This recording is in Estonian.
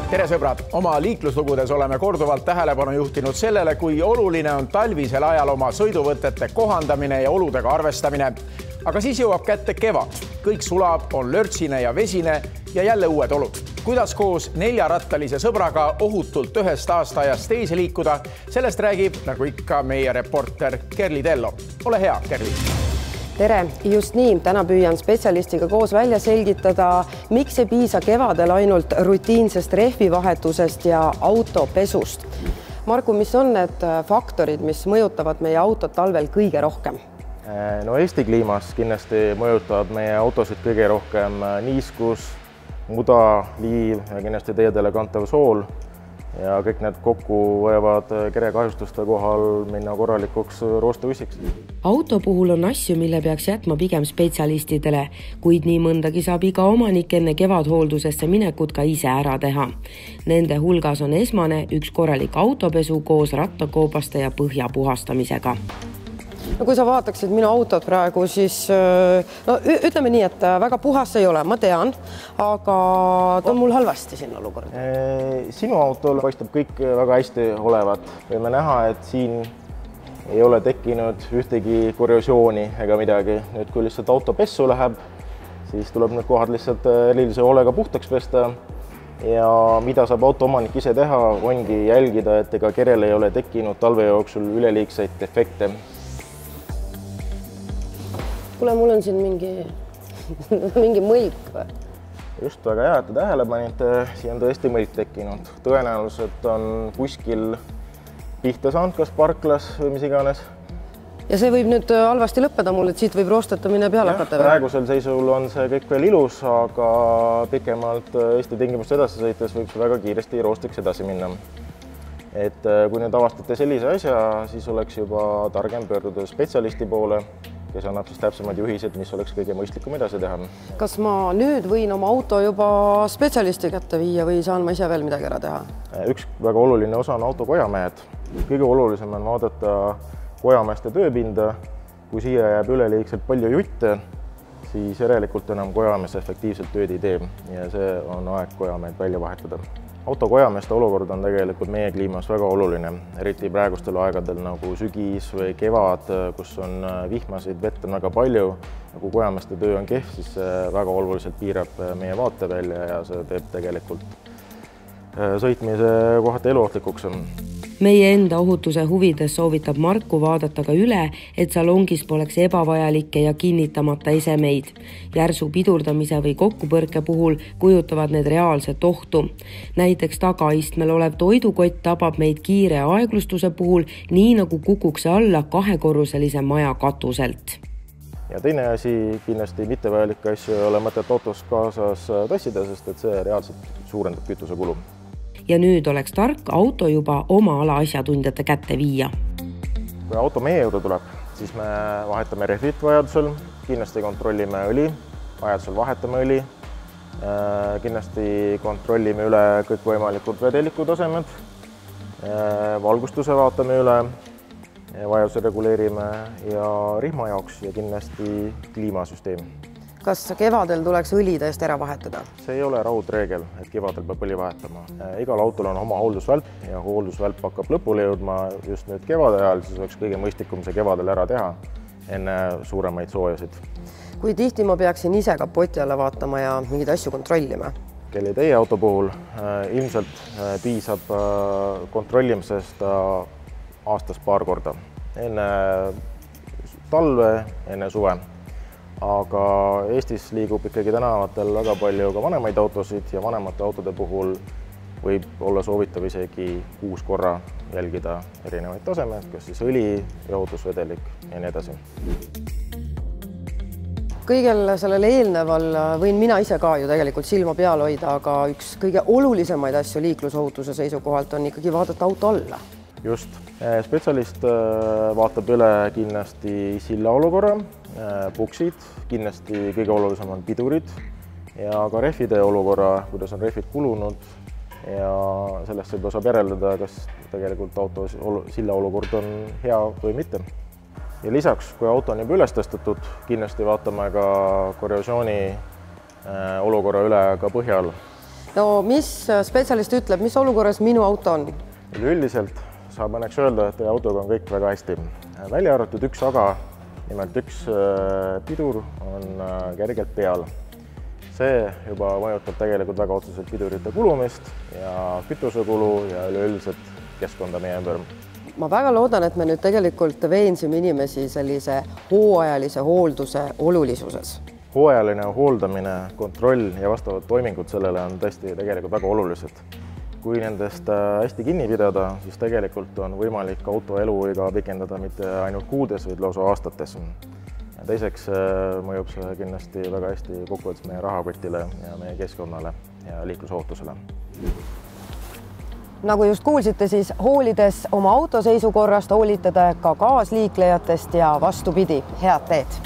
Tere sõbrad! Oma liikluslugudes oleme korduvalt tähelepanu juhtinud sellele, kui oluline on talvisel ajal oma sõiduvõtete kohandamine ja oludega arvestamine. Aga siis jõuab kätte kevad. Kõik sulab, on lörtsine ja vesine ja jälle uued olud. Kuidas koos neljarattalise sõbraga ohutult ühest aastaajast teise liikuda, sellest räägib nagu ikka meie reporter Kerli Tello. Ole hea, Kerli! Tere! Just nii, täna püüan spetsialistiga koos välja selgitada, miks ei piisa kevadel ainult rutiinsest rehvivahetusest ja autopesust. Marku, mis on need faktorid, mis mõjutavad meie autot talvel kõige rohkem? No Eesti kliimas kindlasti mõjutavad meie autosid kõige rohkem niiskus, muda, liiv ja kindlasti teedele kantav sool. Ja kõik need kokku võivad kerekahjustuste kohal minna korralikuks roostevussiks. Auto puhul on asju, mille peaks jätma pigem spetsialistidele, kuid nii mõndagi saab iga omanik enne kevadhooldusesse minekut ka ise ära teha. Nende hulgas on esmane üks korralik autopesu koos rattakoobaste ja põhja puhastamisega. No kui sa vaataksid minu autot praegu, siis ütleme nii, et väga puhas ei ole, ma tean, aga ta on mul halvasti siin olukord. Sinu autol paistab kõik väga hästi olevat. Võime näha, et siin ei ole tekkinud ühtegi korrosiooni ega midagi. Nüüd, kui lihtsalt auto pessu läheb, siis tuleb need kohad lihtsalt erilise hoolega puhtaks pesta. Ja mida saab autoomanik ise teha, ongi jälgida, et ega kerel ei ole tekkinud talve jooksul üleliigseid defekte. Kuule, mul on siin mingi mõlk või? Just väga hea, et te tähele panite, siin on tõesti mõlk tekkinud. Tõenäoliselt on kuskil pihta saanud, kas parklas või mis iganes. Ja see võib nüüd halvasti lõppeda mul, et siit võib roostetamine peale hakata? Praegusel seisul on see kõik veel ilus, aga pikemalt Eesti tingimuste edasi sõites võib see väga kiiresti roostiks edasi minna. Et kui nüüd avastate sellise asja, siis oleks juba targem pöörduda spetsialisti poole, kes annab siis täpsemad juhised, mis oleks kõige mõistlikum edasi teha. Kas ma nüüd võin oma auto juba spetsialisti kätte viia või saan ma ise veel midagi ära teha? Üks väga oluline osa on auto kojamehed. Kõige olulisem on vaadata kojameeste tööpinda. Kui siia jääb üleliigselt palju jutte, siis järelikult enam kojamees efektiivselt tööd ei tee ja see on aeg kojamehed välja vahetada. Auto kojameeste olukord on tegelikult meie kliimas väga oluline, eriti praegustel aegadel nagu sügis või kevad, kus on vihmasid, vett on väga palju. Kui kojameeste töö on kehv, siis see väga oluliselt piirab meie vaate välja ja see teeb tegelikult sõitmise kohati eluohtlikuks. Meie enda ohutuse huvides soovitab Marku vaadata ka üle, et salongis poleks ebavajalikke ja kinnitamata esemeid. Järsu pidurdamise või kokkupõrke puhul kujutavad need reaalset ohtu. Näiteks tagaistmel olev toidukott tabab meid kiire aeglustuse puhul, nii nagu kukuks alla kahekorruselise maja katuselt. Ja teine asi, kindlasti mittevajalikke asju ei ole mõtet autos kaasas tassida, sest et see reaalselt suurendab kütuse kulu. Ja nüüd oleks tark auto juba oma ala asjatundjate kätte viia. Kui auto meie juurde tuleb, siis me vahetame rehvit vajadusel, kindlasti kontrollime õli, vajadusel vahetame õli, kindlasti kontrollime üle kõik võimalikud vedeliku tasemed, valgustuse vaatame üle, vajadusel reguleerime ja rihma jaoks ja kindlasti kliimasüsteem. Kas kevadel tuleks õli tõesti ära vahetada? See ei ole raudreegel, et kevadel peab õli vahetama. Igal autol on oma hooldusvälp ja hooldusvälp hakkab lõpule jõudma just nüüd kevade ajal, siis oleks kõige mõistlikum see kevadel ära teha enne suuremaid soojasid. Kui tihti ma peaksin ise kapoti alla vaatama ja mingeid asju kontrollima? Kelli teie auto puhul ilmselt piisab kontrollimisest aastas paar korda. Enne talve, enne suve. Aga Eestis liigub ikkagi tänavatel väga palju ka vanemaid autosid ja vanemate autode puhul võib olla soovitav isegi 6 korra jälgida erinevaid tasemed, kas siis õli, jahutusvedelik ja nii edasi. Kõigel sellele eelneval võin mina ise ka ju tegelikult silma peal hoida, aga üks kõige olulisemaid asju liiklusohutuse seisukohalt on ikkagi vaadata auto alla. Just. Spetsialist vaatab üle kindlasti silla olukorra, puksid, kindlasti kõige olulisem on pidurid ja ka rehvide olukorra, kuidas on rehvid kulunud ja sellest juba saab järeldada, kas tegelikult auto silla olukord on hea või mitte. Ja lisaks, kui auto on juba üles tõstetud, kindlasti vaatame ka korrosiooni olukorra üle ka põhjal. No mis spetsialist ütleb, mis olukorras minu auto on? Üldiselt saab õnneks öelda, et autoga on kõik väga hästi. Välja arvatud üks aga, nimelt üks pidur on kergelt peal. See juba mõjutab tegelikult väga otseselt pidurite kulumist ja kütusekulu ja üleüldiselt keskkonda meie ümber. Ma väga loodan, et me nüüd tegelikult veensime inimesi sellise hooajalise hoolduse olulisuses. Hooajaline hooldamine, kontroll ja vastavad toimingud sellele on tõesti tegelikult väga olulised. Kui nendest hästi kinni pidada, siis tegelikult on võimalik auto eluiga pikendada mitte ainult kuudes, vaid lausa aastates. Ja teiseks mõjub see kindlasti väga hästi kokkuvõttes meie rahakotile ja meie keskkonnale ja liiklusohutusele. Nagu just kuulsite, siis hoolides oma auto seisukorrast hoolite ka kaasliiklejatest ja vastupidi, head teed!